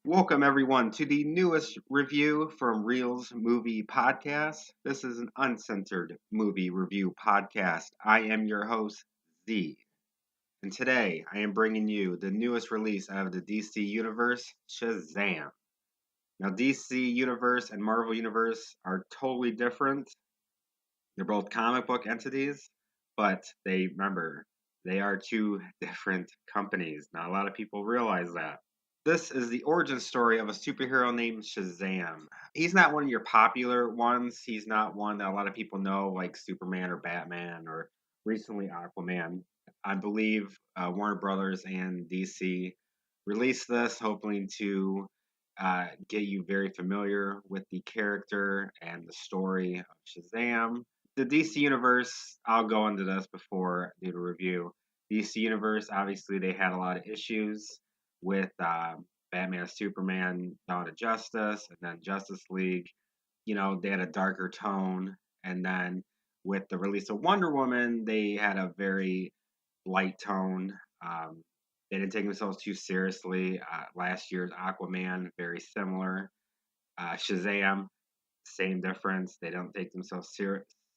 Welcome, everyone, to the newest review from Reels Movie Podcast. This is an uncensored movie review podcast. I am your host, Z. And today I am bringing you the newest release out of the DC Universe, Shazam. Now, DC Universe and Marvel Universe are totally different. They're both comic book entities, but they are two different companies. Not a lot of people realize that. This is the origin story of a superhero named Shazam. He's not one of your popular ones. He's not one that a lot of people know, like Superman or Batman or recently Aquaman. I believe Warner Brothers and DC released this, hoping to get you very familiar with the character and the story of Shazam. The DC Universe, I'll go into this before I do the review. DC Universe, obviously, they had a lot of issues with Batman, Superman, Dawn of Justice, and then Justice League. You know, they had a darker tone. And then with the release of Wonder Woman, they had a very light tone. They didn't take themselves too seriously. Last year's Aquaman, very similar. Shazam, same difference. They don't take themselves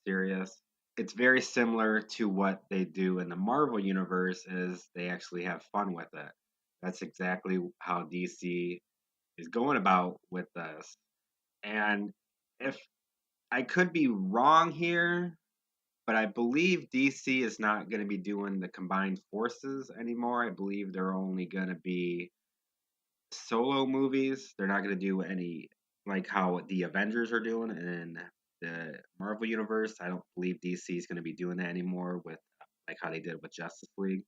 serious. It's very similar to what they do in the Marvel Universe, is they actually have fun with it. That's exactly how DC is going about with this. And if I could be wrong here, but I believe DC is not going to be doing the combined forces anymore. I believe they're only going to be solo movies. They're not going to do any like how the Avengers are doing in the Marvel Universe. I don't believe DC is going to be doing that anymore with like how they did with Justice League,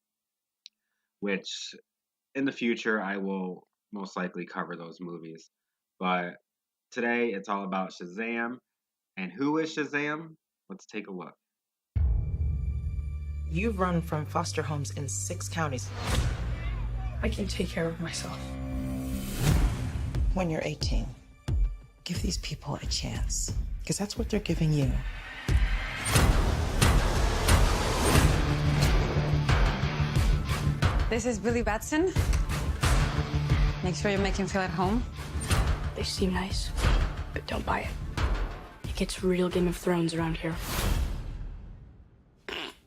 which in the future, I will most likely cover those movies. But today, it's all about Shazam. And who is Shazam? Let's take a look. You've run from foster homes in 6 counties. I can take care of myself. When you're 18, give these people a chance, because that's what they're giving you. This is Billy Batson. Make sure you make him feel at home. They seem nice, but don't buy it. It gets real Game of Thrones around here.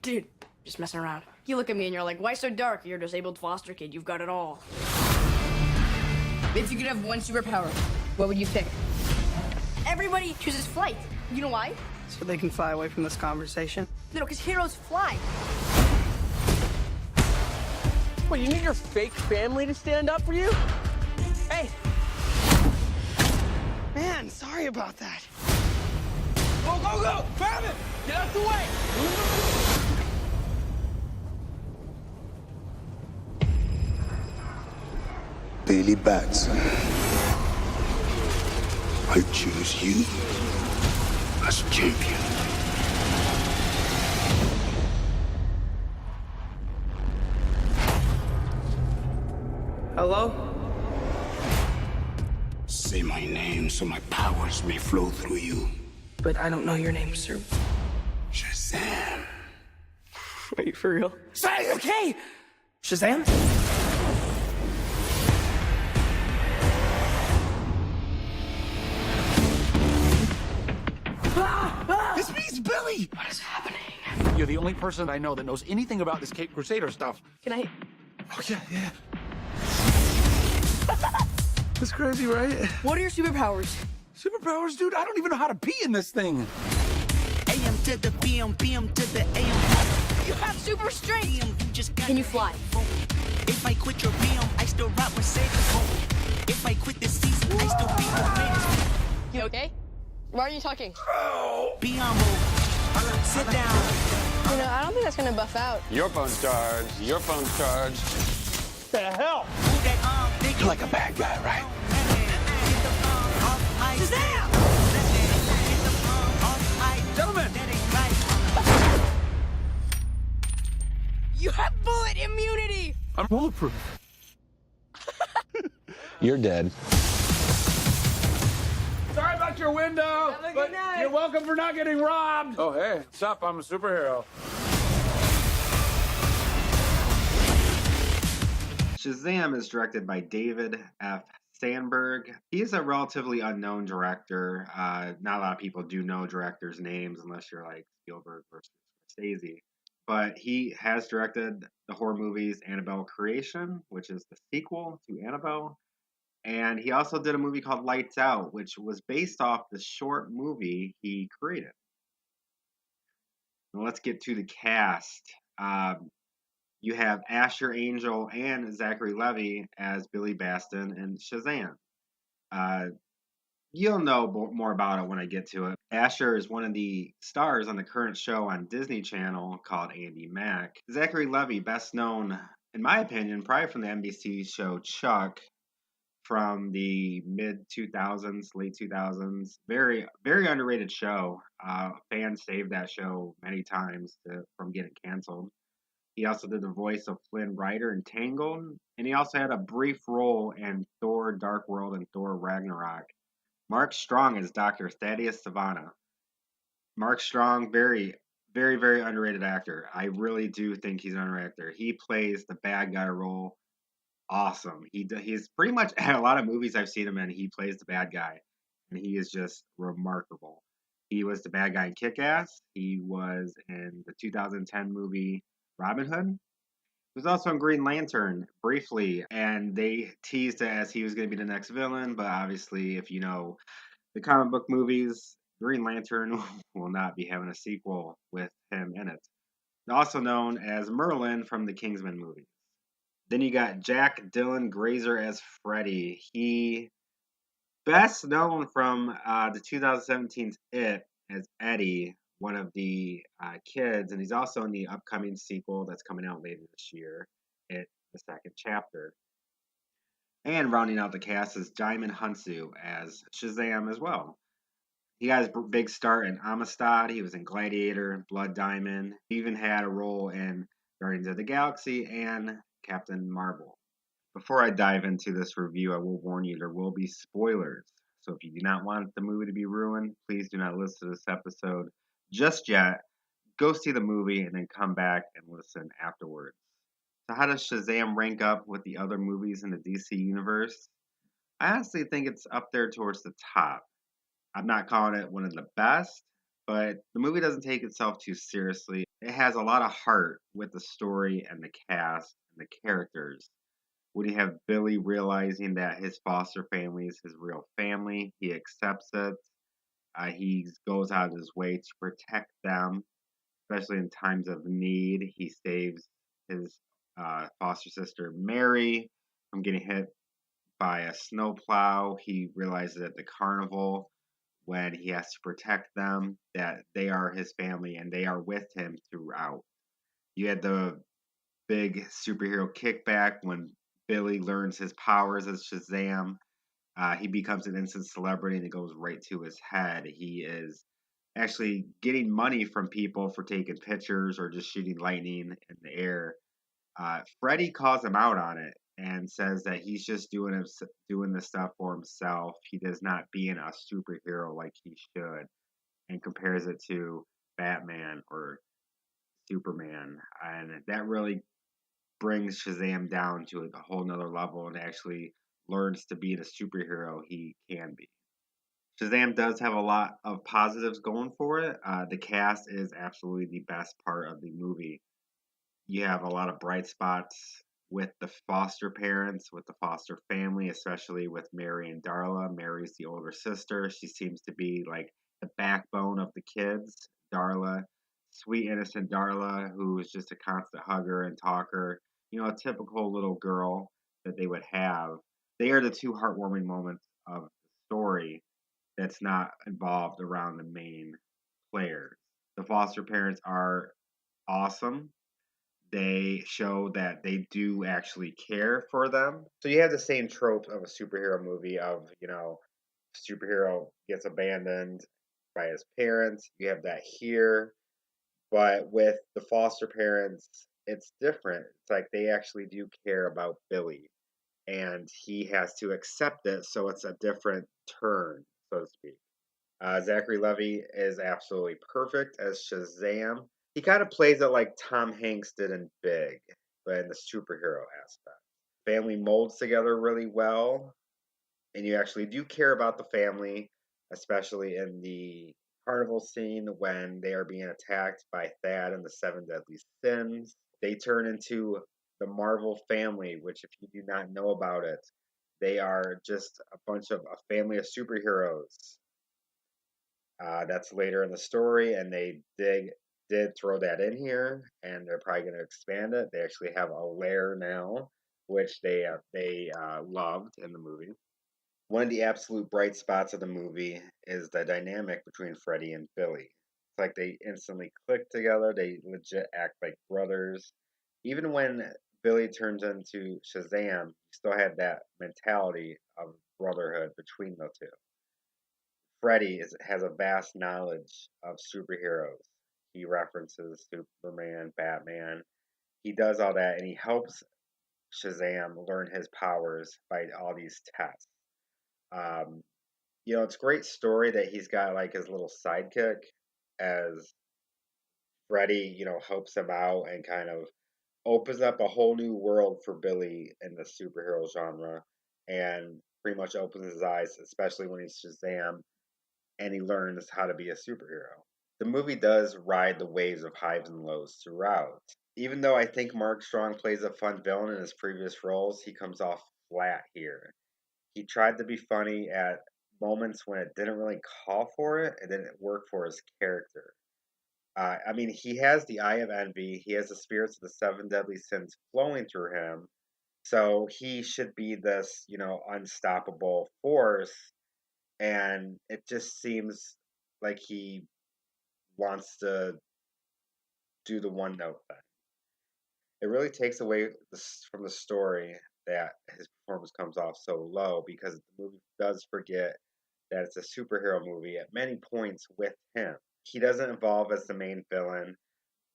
Dude, just messing around. You look at me and you're like, why so dark? You're a disabled foster kid. You've got it all. If you could have one superpower, what would you pick? Everybody chooses flight. You know why? So they can fly away from this conversation? No, because heroes fly. What, you need your fake family to stand up for you? Hey! Man, sorry about that. Go, go, go! Grab it! Get out the way! Billy Batson, I choose you as champion. Hello? Say my name so my powers may flow through you. But I don't know your name, sir. Shazam. Wait, for real? Say, okay! Shazam? This means Billy! What is happening? You're the only person I know that knows anything about this Cape Crusader stuff. Can I? Oh, yeah. That's crazy, right? What are your superpowers? Superpowers, dude? I don't even know how to pee in this thing. AM to the PM, PM to the AM. You have super strength. PM, you just got Can you fly? If I quit your PM, I still rock Mercedes. If I quit this season, I still be the greatest. You okay? Why are you talking? Be on move. Sit down. You know, I don't think that's gonna buff out. Your phone's charged. Your phone's charged. The hell? Move that arm, nigga. You're like a bad guy, right? Shazam! Gentlemen! You have bullet immunity. I'm bulletproof. You're dead. Sorry about your window, Have a good but night. you're welcome for not getting robbed. Oh, hey, what's up? I'm a superhero. Shazam is directed by David F. Sandberg. He's a relatively unknown director. Not a lot of people do know directors' names unless you're like Spielberg versus Scorsese. But he has directed the horror movies Annabelle Creation, which is the sequel to Annabelle. And he also did a movie called Lights Out, which was based off the short movie he created. Now let's get to the cast. You have Asher Angel and Zachary Levi as Billy Baston and Shazam. Uh, you'll know more about it when I get to it. Asher is one of the stars on the current show on Disney Channel called Andy Mack. Zachary Levi, best known, in my opinion, probably from the NBC show Chuck from the mid 2000s, late 2000s. Very, very underrated show. Fans saved that show many times from getting canceled. He also did the voice of Flynn Rider in Tangled, and he also had a brief role in Thor: Dark World and Thor: Ragnarok. Mark Strong is Dr. Thaddeus Savannah. Mark Strong, very, very, very underrated actor. I really do think he's an underrated actor. He plays the bad guy role awesome. He's pretty much in a lot of movies I've seen him in. He plays the bad guy, and he is just remarkable. He was the bad guy in Kick-Ass. He was in the 2010 movie Robin Hood. He was also in Green Lantern briefly, and they teased it as he was going to be the next villain. But obviously, if you know the comic book movies, Green Lantern will not be having a sequel with him in it. Also known as Merlin from the Kingsman movies. Then you got Jack Dylan Grazer as Freddy. He best known from the 2017's It as Eddie, one of the kids, and he's also in the upcoming sequel that's coming out later this year, It, the second chapter. And rounding out the cast is Jaimin Hunsu as Shazam as well. He got his big start in Amistad. He was in Gladiator, Blood Diamond. He even had a role in Guardians of the Galaxy and Captain Marvel. Before I dive into this review, I will warn you there will be spoilers. So if you do not want the movie to be ruined, please do not listen to this episode just yet. Go see the movie and then come back and listen afterwards. So how does Shazam rank up with the other movies in the DC universe? I honestly think it's up there towards the top. I'm not calling it one of the best, but the movie doesn't take itself too seriously. It has a lot of heart with the story and the cast and the characters. When you have Billy realizing that his foster family is his real family, he accepts it. He goes out of his way to protect them, especially in times of need. He saves his foster sister Mary from getting hit by a snowplow. He realizes at the carnival when he has to protect them that they are his family and they are with him throughout. You had the big superhero kickback when Billy learns his powers as Shazam. He becomes an instant celebrity and it goes right to his head. He is actually getting money from people for taking pictures or just shooting lightning in the air. Freddy calls him out on it and says that he's just doing this stuff for himself. He does not being a superhero like he should, and compares it to Batman or Superman, and that really brings Shazam down to a whole nother level and actually learns to be the superhero he can be. Shazam does have a lot of positives going for it. The cast is absolutely the best part of the movie. You have a lot of bright spots with the foster parents, with the foster family, especially with Mary and Darla. Mary's the older sister. She seems to be like the backbone of the kids. Darla, sweet, innocent Darla, who is just a constant hugger and talker. You know, a typical little girl that they would have. They are the two heartwarming moments of the story that's not involved around the main players. The foster parents are awesome. They show that they do actually care for them. So you have the same trope of a superhero movie of, you know, superhero gets abandoned by his parents. You have that here. But with the foster parents, it's different. It's like they actually do care about Billy. And he has to accept it, so it's a different turn, so to speak. Zachary Levi is absolutely perfect as Shazam. He kind of plays it like Tom Hanks did in Big, but in the superhero aspect. Family molds together really well. and you actually do care about the family, especially in the carnival scene when they are being attacked by Thad and the Seven Deadly Sins. They turn into the Marvel family, which, if you do not know about it, they are just a bunch of a family of superheroes. That's later in the story, and they did throw that in here, and they're probably going to expand it. They actually have a lair now, which they loved in the movie. One of the absolute bright spots of the movie is the dynamic between Freddy and Billy. It's like they instantly click together. They legit act like brothers. Even when Billy turns into Shazam, you still have that mentality of brotherhood between the two. Freddy has a vast knowledge of superheroes. He references Superman, Batman. He does all that, and he helps Shazam learn his powers by all these tests. Um, it's a great story that he's got like his little sidekick as Freddy, helps him out and kind of opens up a whole new world for Billy in the superhero genre and pretty much opens his eyes, especially when he's Shazam and he learns how to be a superhero. The movie does ride the waves of highs and lows throughout. Even though I think Mark Strong plays a fun villain in his previous roles, he comes off flat here. He tried to be funny at moments when it didn't really call for it. It didn't work for his character. I mean, he has the Eye of Envy. He has the spirits of the Seven Deadly Sins flowing through him. So he should be this, unstoppable force. And it just seems like he wants to do the one note thing. It really takes away from the story that his performance comes off so low because the movie does forget that it's a superhero movie at many points with him. He doesn't evolve as the main villain.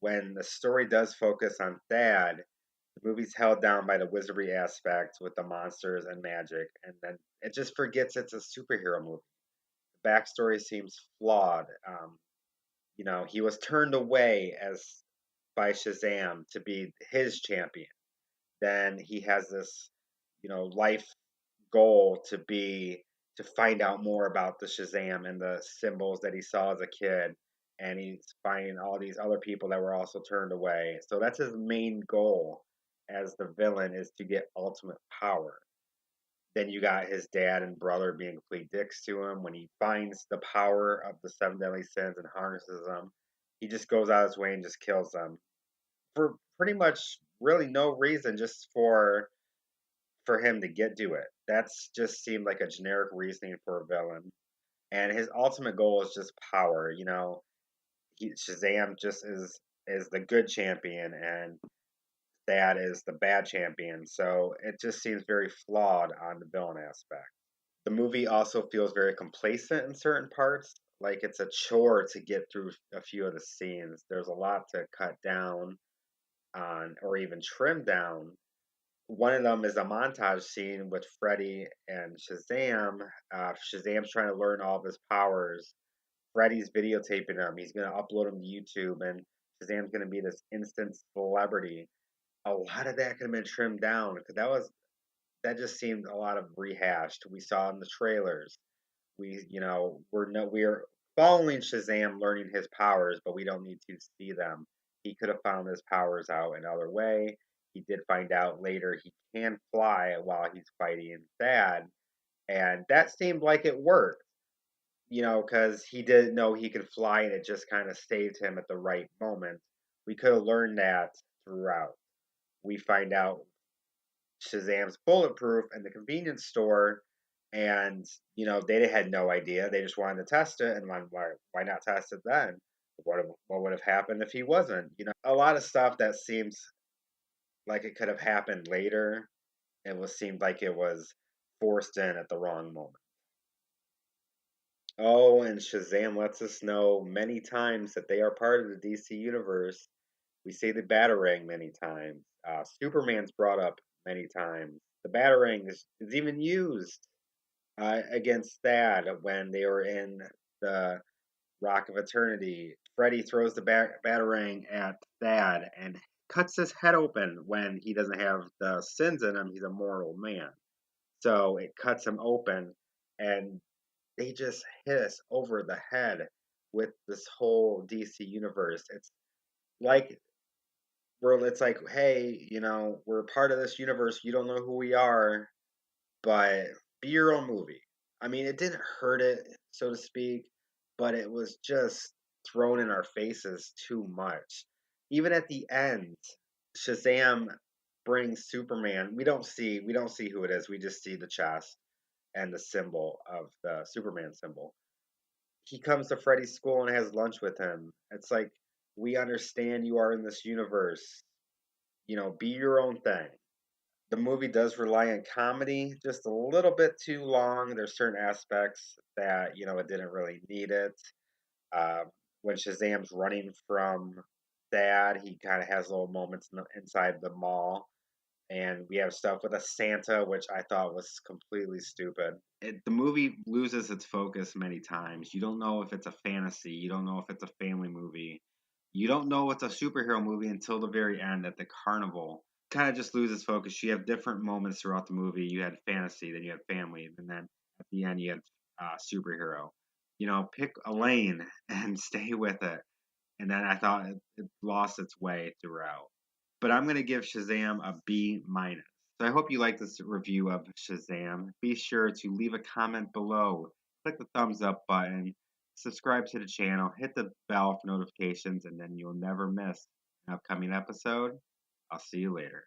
When the story does focus on Thad, the movie's held down by the wizardry aspect with the monsters and magic, and then it just forgets it's a superhero movie. The backstory seems flawed. He was turned away as by Shazam to be his champion. Then he has this, life goal to find out more about the Shazam and the symbols that he saw as a kid, and he's finding all these other people that were also turned away. So that's his main goal as the villain, is to get ultimate power. Then you got his dad and brother being complete dicks to him. When he finds the power of the Seven Deadly Sins and harnesses them, he just goes out of his way and just kills them for pretty much really no reason, just for him to get to it. That's just seemed like a generic reasoning for a villain. And his ultimate goal is just power. Shazam just is the good champion, and Thad is the bad champion. So it just seems very flawed on the villain aspect. The movie also feels very complacent in certain parts, like it's a chore to get through a few of the scenes. There's a lot to cut down on or even trim down. One of them is a montage scene with Freddy and Shazam. Shazam's trying to learn all of his powers. Freddy's videotaping him. He's going to upload them to YouTube, and Shazam's going to be this instant celebrity. A lot of that could have been trimmed down because that just seemed a lot of rehashed. We saw in the trailers. We're following Shazam learning his powers, but we don't need to see them. He could have found his powers out another way. He did find out later he can fly while he's fighting Thad, and that seemed like it worked. Because he didn't know he could fly, and it just kind of saved him at the right moment. We could have learned that throughout. We find out Shazam's bulletproof in the convenience store, and they had no idea. They just wanted to test it, and why not test it then? What would have happened if he wasn't? A lot of stuff that seems like it could have happened later. Seemed like it was forced in at the wrong moment. Oh, and Shazam lets us know many times that they are part of the DC universe. We see the Batarang many times. Superman's brought up many times. The Batarang is even used against Thad when they were in the Rock of Eternity. Freddy throws the Batarang at Thad and cuts his head open when he doesn't have the sins in him. He's a mortal man. So it cuts him open, and they just hit us over the head with this whole DC universe. It's like it's like, hey, we're part of this universe. You don't know who we are, but be your own movie. I mean, it didn't hurt it, so to speak, but it was just thrown in our faces too much. Even at the end, Shazam brings Superman. We don't see who it is. We just see the chest and the symbol of the Superman symbol. He comes to Freddy's school and has lunch with him. It's like, we understand you are in this universe. Be your own thing. The movie does rely on comedy just a little bit too long. There's certain aspects that, it didn't really need it. Uh, when Shazam's running from Dad, he kind of has little moments inside the mall. And we have stuff with a Santa, which I thought was completely stupid. The movie loses its focus many times. You don't know if it's a fantasy. You don't know if it's a family movie. You don't know it's a superhero movie until the very end at the carnival. Kind of just loses focus. You have different moments throughout the movie. You had fantasy, then you had family, and then at the end you had superhero. Pick a lane and stay with it. And then I thought it lost its way throughout. But I'm going to give Shazam a B minus. So I hope you like this review of Shazam. Be sure to leave a comment below. Click the thumbs up button. Subscribe to the channel. Hit the bell for notifications, and then you'll never miss an upcoming episode. I'll see you later.